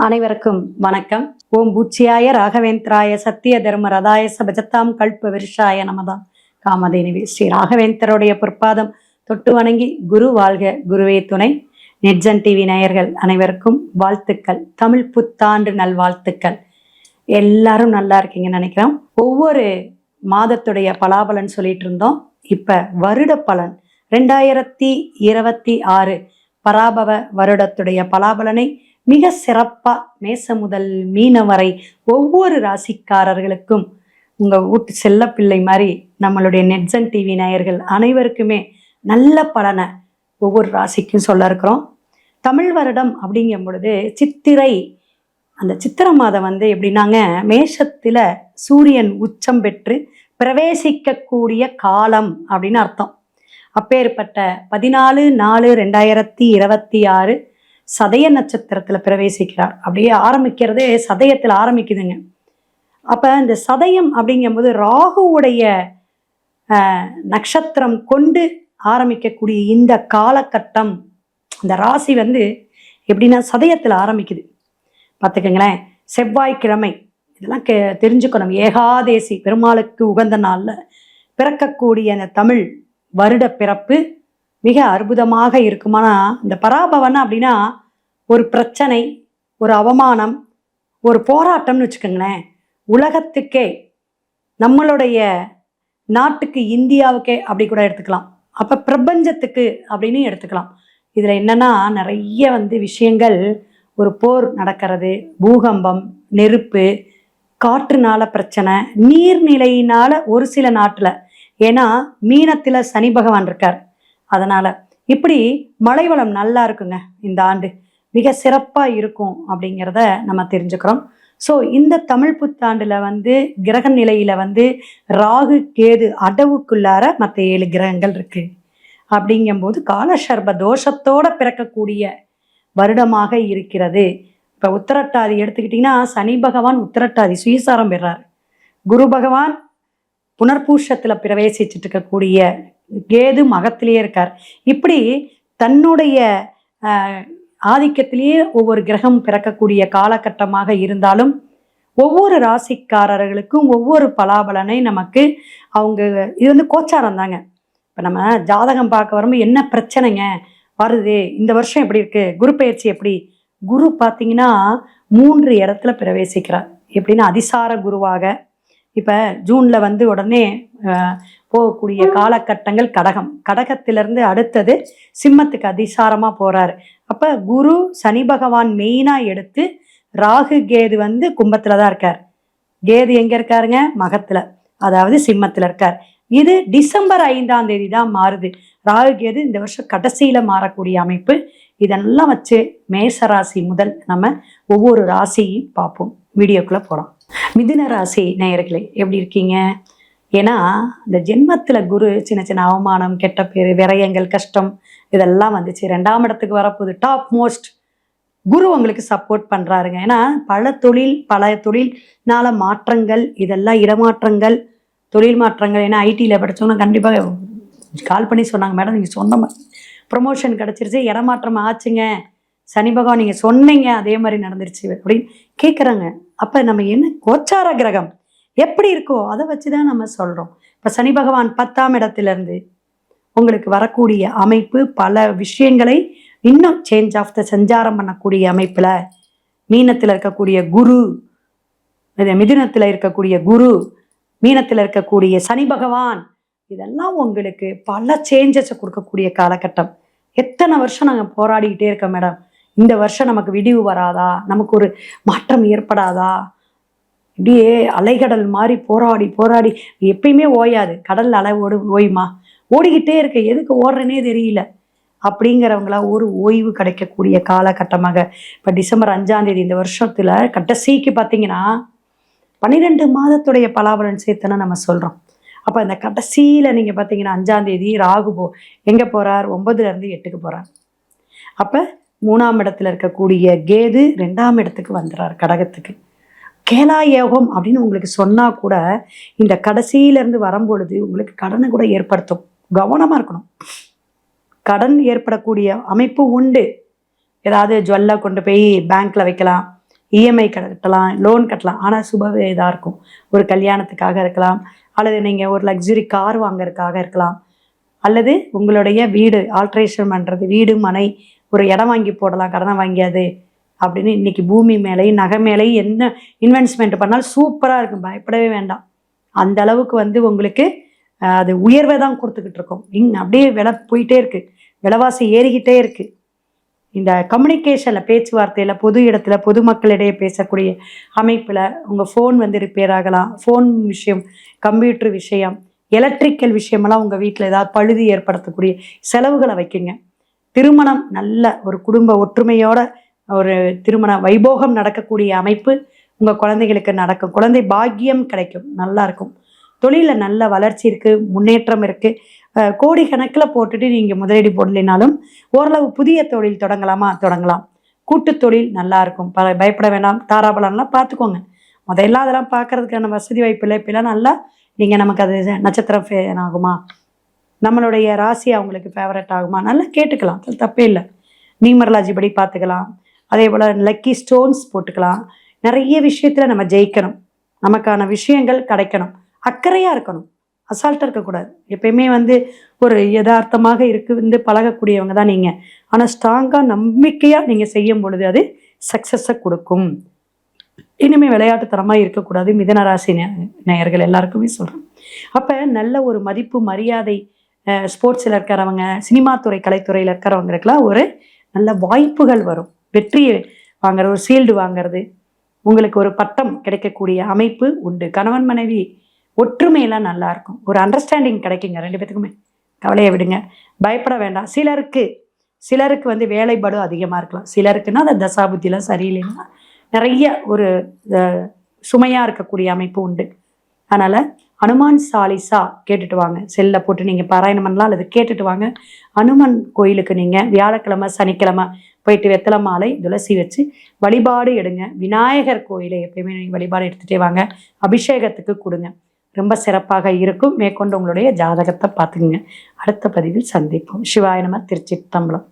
அனைவருக்கும் வணக்கம். ஓம் பூச்சியாய ராகவேந்திராய சத்திய தர்ம ரதாய சபஜத்தாம் கல்ப விருஷாய நமதாம் காமதேனிவி. ஸ்ரீ ராகவேந்தருடைய பொற்பாதம் தொட்டு வணங்கி குரு வாழ்க குருவே துணை. நெட்ஜன் டிவி நேயர்கள் அனைவருக்கும் வாழ்த்துக்கள். தமிழ் புத்தாண்டு நல்வாழ்த்துக்கள். எல்லாரும் நல்லா இருக்கீங்கன்னு நினைக்கிறோம். ஒவ்வொரு மாதத்துடைய பலாபலன் சொல்லிட்டு இருந்தோம். இப்ப வருட பலன் 2026 பராபவ வருடத்துடைய பலாபலனை மிக சிறப்பா மேச முதல் மீன வரை ஒவ்வொரு ராசிக்காரர்களுக்கும் உங்க வீட்டு செல்ல பிள்ளை மாதிரி நம்மளுடைய நெட்ஜன் டிவி நேயர்கள் அனைவருக்குமே நல்ல பலனை ஒவ்வொரு ராசிக்கும் சொல்ல இருக்கிறோம். தமிழ் வருடம் அப்படிங்கும் பொழுது சித்திரை, அந்த சித்திரை மாதம் எப்படின்னாங்க, மேஷத்துல சூரியன் உச்சம் பெற்று பிரவேசிக்கக்கூடிய காலம் அப்படின்னு அர்த்தம். அப்பேற்பட்ட 14/4/2026 சதய நட்சத்திரத்துல பிரவேசிக்கிறார். அப்படியே ஆரம்பிக்கிறதே சதயத்துல ஆரம்பிக்குதுங்க. அப்ப இந்த சதயம் அப்படிங்கும்போது ராகுவுடைய நட்சத்திரம் கொண்டு ஆரம்பிக்கக்கூடிய இந்த காலகட்டம், இந்த ராசி எப்படின்னா சதயத்துல ஆரம்பிக்குது. பார்த்துக்கங்களேன். செவ்வாய்க்கிழமை இதெல்லாம் தெரிஞ்சுக்கணும். ஏகாதேசி பெருமாளுக்கு உகந்த நாள்ல பிறக்கக்கூடிய அந்த தமிழ் வருட பிறப்பு மிக அற்புதமாக இருக்குமானா, இந்த பராபவன் அப்படின்னா ஒரு பிரச்சனை, ஒரு அவமானம், ஒரு போராட்டம்னு வச்சுக்கோங்களேன். உலகத்துக்கே, நம்மளுடைய நாட்டுக்கு, இந்தியாவுக்கே அப்படி கூட எடுத்துக்கலாம். அப்ப பிரபஞ்சத்துக்கு அப்படின்னு எடுத்துக்கலாம். இதுல என்னன்னா நிறைய விஷயங்கள், ஒரு போர் நடக்கிறது, பூகம்பம், நெருப்பு, காற்றுனால பிரச்சனை, நீர்நிலையினால ஒரு சில நாட்டுல, ஏன்னா மீனத்துல சனி பகவான் இருக்கார், அதனால இப்படி மழை வளம் நல்லா இருக்குங்க. இந்த ஆண்டு மிக சிறப்பா இருக்கும் அப்படிங்கிறத நம்ம தெரிஞ்சுக்கிறோம். ஸோ இந்த தமிழ் புத்தாண்டுல கிரக நிலையில ராகு கேது அடவுக்குள்ளார மற்ற 7 கிரகங்கள் இருக்கு. அப்படிங்கும்போது காலசர்ப தோஷத்தோட பிறக்கக்கூடிய வருடமாக இருக்கிறது. இப்ப உத்திரட்டாதி எடுத்துக்கிட்டீங்கன்னா, சனி பகவான் உத்திரட்டாதி சுயசாரம் பெறார். குரு பகவான் புனர்பூஷத்துல பிரவேசிச்சுட்டு இருக்கக்கூடிய, கேது மகத்திலேயே இருக்கார். இப்படி தன்னுடைய ஆதிக்கத்திலேயே ஒவ்வொரு கிரகம் பிறக்கக்கூடிய காலகட்டமாக இருந்தாலும் ஒவ்வொரு ராசிக்காரர்களுக்கும் ஒவ்வொரு பலாபலனை நமக்கு அவங்க இது கோச்சாரம் தாங்க. இப்போ நம்ம ஜாதகம் பார்க்க வரும்போது என்ன பிரச்சனைங்க வருது, இந்த வருஷம் எப்படி இருக்கு, குரு பயிற்சி எப்படி, குரு பார்த்தீங்கன்னா 3 இடத்துல பிரவேசிக்கிறார். எப்படின்னா அதிசார குருவாக. இப்போ ஜூன்ல உடனே போகக்கூடிய காலகட்டங்கள் கடகத்திலிருந்து அடுத்தது சிம்மத்துக்கு அதிசாரமா போறாரு. அப்ப குரு சனி பகவான் மெயினா எடுத்து, ராகு கேது கும்பத்துலதான் இருக்கார். கேது எங்க இருக்காருங்க? மகத்துல, அதாவது சிம்மத்துல இருக்கார். இது டிசம்பர் 5ஆம் தேதி தான் மாறுது. ராகு கேது இந்த வருஷம் கடைசியில மாறக்கூடிய அமைப்பு. இதெல்லாம் வச்சு மேசராசி முதல் நம்ம ஒவ்வொரு ராசியும் பார்ப்போம். வீடியோக்குள்ள போறோம். மிதுன ராசி நேயர்களே எப்படி இருக்கீங்க? ஏன்னா இந்த ஜென்மத்துல குரு சின்ன சின்ன அவமானம், கெட்ட பேரு, விரயங்கள், கஷ்டம் இதெல்லாம் 2ஆம் இடத்துக்கு வரப்போகுது. டாப் மோஸ்ட் குரு உங்களுக்கு சப்போர்ட் பண்றாருங்க. ஏன்னா பல தொழில்னால மாற்றங்கள், இதெல்லாம் இடமாற்றங்கள், தொழில் மாற்றங்கள். ஏன்னா ஐடியில் படித்தவங்கன்னா கண்டிப்பாக கால் பண்ணி சொன்னாங்க, மேடம் நீங்கள் சொன்ன மாதிரி ப்ரொமோஷன் கிடச்சிருச்சு, இடமாற்றம் ஆச்சுங்க, சனி பகவான் நீங்கள் சொன்னீங்க அதே மாதிரி நடந்துருச்சு அப்படின்னு கேட்குறாங்க. அப்போ நம்ம என்ன கோச்சார கிரகம் எப்படி இருக்கோ அதை வச்சுதான் நம்ம சொல்றோம். இப்ப சனி பகவான் 10ஆம் இடத்திலிருந்து உங்களுக்கு வரக்கூடிய அமைப்பு பல விஷயங்களை இன்னும் சேஞ்ச் ஆஃப் த சஞ்சாரம் பண்ணக்கூடிய அமைப்புல, மீனத்துல இருக்கக்கூடிய குரு, மிதுனத்துல இருக்கக்கூடிய குரு, மீனத்துல இருக்கக்கூடிய சனி பகவான், இதெல்லாம் உங்களுக்கு பல சேஞ்சஸை கொடுக்கக்கூடிய காலகட்டம். எத்தனை வருஷம் நாங்கள் போராடிக்கிட்டே இருக்கோம் மேடம், இந்த வருஷம் நமக்கு விடிவு வராதா, நமக்கு ஒரு மாற்றம் ஏற்படாதா, இப்படியே அலைகடல் மாதிரி போராடி எப்பயுமே ஓயாது. கடல் அலைவோடு ஓய்மா, ஓடிக்கிட்டே இருக்க, எதுக்கு ஓடுறேனே தெரியல அப்படிங்கிறவங்களா ஒரு ஓய்வு கிடைக்கக்கூடிய காலகட்டமாக இப்போ டிசம்பர் 5ஆம் தேதி இந்த வருஷத்துல கடைசிக்கு பார்த்தீங்கன்னா 12 மாதத்துடைய பலாபலன் சேர்த்துனா நம்ம சொல்றோம். அப்போ இந்த கடைசியில நீங்க பார்த்தீங்கன்னா 5ஆம் தேதி ராகு எங்க போறார்? 9ல இருந்து 8க்கு போறார். அப்ப 3ஆம் இடத்துல இருக்கக்கூடிய கேது 2ஆம் இடத்துக்கு வந்துடுறார், கடகத்துக்கு. கேலா யோகம் அப்படின்னு உங்களுக்கு சொன்னா கூட இந்த கடைசியிலிருந்து வரும்பொழுது உங்களுக்கு கடனை கூட ஏற்படுத்தும். கவனமா இருக்கணும். கடன் ஏற்படக்கூடிய அமைப்பு உண்டு. ஏதாவது ஜுவல்ல கொண்டு போய் பேங்க்ல வைக்கலாம், இஎம்ஐ கட்டலாம், லோன் கட்டலாம். ஆனால் சுப இதாக இருக்கும். ஒரு கல்யாணத்துக்காக இருக்கலாம், அல்லது நீங்கள் ஒரு லக்ஸுரி கார் வாங்குறதுக்காக இருக்கலாம், அல்லது உங்களுடைய வீடு ஆல்ட்ரேஷன் பண்ணுறது, வீடு மனை ஒரு இடம் வாங்கி போடலாம் கடனை வாங்கியாது அப்படின்னு. இன்னைக்கு பூமி மேலேயும் நகை மேலேயும் என்ன இன்வெஸ்ட்மெண்ட் பண்ணாலும் சூப்பராக இருக்கும், பயப்படவே வேண்டாம். அந்த அளவுக்கு வந்து உங்களுக்கு அது உயர்வை தான் கொடுத்துக்கிட்டு இருக்கோம். அப்படியே விலை போயிட்டே இருக்கு, விலைவாசி ஏறிக்கிட்டே இருக்கு. இந்த கம்யூனிகேஷனில் பேச்சுவார்த்தையில் பொது இடத்துல பொதுமக்களிடையே பேசக்கூடிய அமைப்பில் உங்கள் ஃபோன் வந்து ரிப்பேர் ஆகலாம், ஃபோன் விஷயம், கம்ப்யூட்டர் விஷயம், எலக்ட்ரிக்கல் விஷயமெல்லாம் உங்கள் வீட்டில் ஏதாவது பழுது ஏற்படுத்தக்கூடிய செலவுகளை வைக்குங்க. திருமணம் நல்ல ஒரு குடும்ப ஒற்றுமையோட ஒரு திருமண வைபோகம் நடக்கக்கூடிய அமைப்பு உங்கள் குழந்தைகளுக்கு நடக்கும். குழந்தை பாக்கியம் கிடைக்கும், நல்லா இருக்கும். தொழிலில் நல்ல வளர்ச்சி இருக்குது, முன்னேற்றம் இருக்குது. கோடி கணக்கில் போட்டுட்டு நீங்கள் முதலீடு போடலினாலும் ஓரளவு புதிய தொழில் தொடங்கலாம். கூட்டு தொழில் நல்லா இருக்கும், பயப்பட வேண்டாம். தாராபலம்லாம் பார்த்துக்கோங்க. முதல்ல அதெல்லாம் பார்க்கறதுக்கான வசதி வாய்ப்பு இல்லை. இப்பெல்லாம் நல்லா நீங்கள் நமக்கு அது நட்சத்திரம் ஃபேன் ஆகுமா, நம்மளுடைய ராசி அவங்களுக்கு ஃபேவரட் ஆகுமா, நல்லா கேட்டுக்கலாம், அது தப்பே இல்லை. நியூமராலஜி படி பார்த்துக்கலாம். அதே போல் லக்கி ஸ்டோன்ஸ் போட்டுக்கலாம். நிறைய விஷயத்தில் நம்ம ஜெயிக்கணும், நமக்கான விஷயங்கள் கிடைக்கணும். அக்கறையாக இருக்கணும், அசால்ட்டாக இருக்கக்கூடாது. எப்பயுமே வந்து ஒரு யதார்த்தமாக வந்து பழகக்கூடியவங்க தான் நீங்கள். ஆனால் ஸ்ட்ராங்காக நம்பிக்கையாக நீங்கள் செய்யும் பொழுது அது சக்ஸஸை கொடுக்கும். இனிமேல் விளையாட்டுத்தனமாக இருக்கக்கூடாது. மிதுன ராசி நேயர்கள் எல்லாருக்குமே சொல்கிறேன். அப்போ நல்ல ஒரு மதிப்பு மரியாதை, ஸ்போர்ட்ஸில் இருக்கிறவங்க, சினிமா துறை கலைத்துறையில் இருக்கிறவங்களுக்கெல்லாம் ஒரு நல்ல வாய்ப்புகள் வரும். வெற்றி வாங்குறது, ஒரு சீல்டு வாங்கிறது, உங்களுக்கு ஒரு பட்டம் கிடைக்கக்கூடிய அமைப்பு உண்டு. கணவன் மனைவி ஒற்றுமையெல்லாம் நல்லா இருக்கும், ஒரு அண்டர்ஸ்டாண்டிங் கிடைக்குங்க ரெண்டு பேத்துக்குமே. கவலையை விடுங்க, பயப்பட வேண்டாம். சிலருக்கு வந்து வேலைப்பாடு அதிகமாக இருக்கலாம். சிலருக்குன்னா அந்த தசாபுத்திலாம் சரியில்லைன்னா நிறைய ஒரு சுமையாக இருக்கக்கூடிய அமைப்பு உண்டு. அதனால் அனுமான் சாலிசா கேட்டுட்டு வாங்க. செல்லில் போட்டு நீங்கள் பாராயணம் பண்ணலாம், அல்லது கேட்டுட்டு வாங்க. அனுமன் கோயிலுக்கு நீங்கள் வியாழக்கிழமை சனிக்கிழமை போயிட்டு வெத்தலை மாலை துளசி வச்சு வழிபாடு எடுங்க. விநாயகர் கோயிலை எப்பயுமே நீங்கள் வழிபாடு எடுத்துகிட்டே வாங்க, அபிஷேகத்துக்கு கொடுங்க, ரொம்ப சிறப்பாக இருக்கும். மேற்கொண்டு உங்களுடைய ஜாதகத்தை பார்த்துக்குங்க. அடுத்த பதிவில் சந்திப்போம். சிவாய நம. திருச்சிற்றம்பலம்.